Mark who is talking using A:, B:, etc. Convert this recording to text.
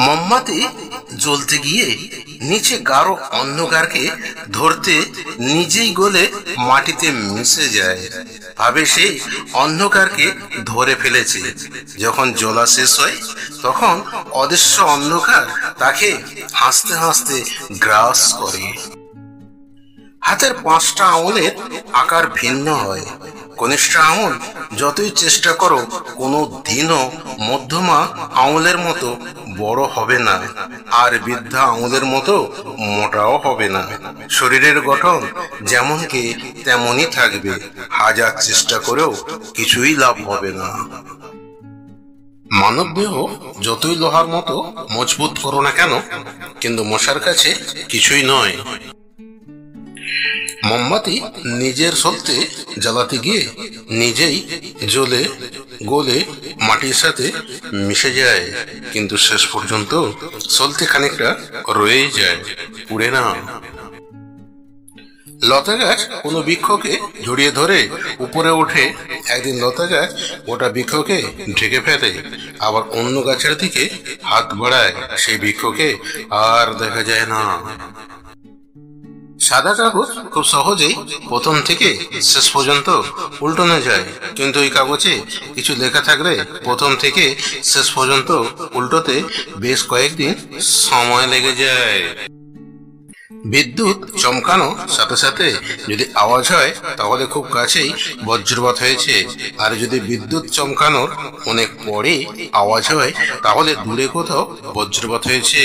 A: মোমবাতি জ্বলতে গিয়ে নিচে গাঢ় অন্ধকারকে ধরতে নিজেই গলে মাটিতে মিশে যায়। ভাবে সে অন্ধকারকে ধরে ফেলেছে। যখন জ্বলা শেষ হয় তখন অদৃশ্য অন্ধকার তাকে হাসতে হাসতে গ্রাস করে। হাতের 5টা আঙুলের আকার ভিন্ন হয়। কনিষ্ঠ আঙুল যতই চেষ্টা করো কোনো দিনও মধ্যমা আঙুলের মতো বড় হবে না, আর বৃদ্ধা আঙুলের মতো মোটাও হবে না। শরীরের গঠন যেমনকি তেমনই থাকবে, হাজার চেষ্টা করেও কিছুই লাভ হবে না। মানব দেহ যতই লোহার মতো মজবুত করো না কেন, কিন্তু মশার কাছে কিছুই নয়। মোমবাতি নিজের সলতে জ্বালাতে গিয়ে নিজেই জ্বলে গলে মাটির সাথে মিশে যায়, কিন্তু শেষ পর্যন্ত সলতে খানিকটা রয়েই যায়, পুড়ে না। লতা গাছ কোনো বৃক্ষকে জড়িয়ে ধরে উপরে ওঠে। একদিন লতা গাছ ওটা বৃক্ষকে ঢেকে ফেলে, আবার অন্য গাছের দিকে হাত বাড়ায়, সেই বৃক্ষকে আর দেখা যায় না। সাদা কাগজ খুব সহজেই প্রথম থেকে শেষ পর্যন্ত উল্টানো যায়, কিন্তু এই কাগজে কিছু লেখা থাকলে প্রথম থেকে শেষ পর্যন্ত উল্টোতে বেশ কয়েকদিন সময় লেগে যায়। বিদ্যুৎ চমকানোর সাথে সাথে যদি আওয়াজ হয় তাহলে খুব কাছেই বজ্রপাত হয়েছে, আর যদি বিদ্যুৎ চমকানোর অনেক পরে আওয়াজ হয় তাহলে দূরে কোথাও বজ্রপাত হয়েছে।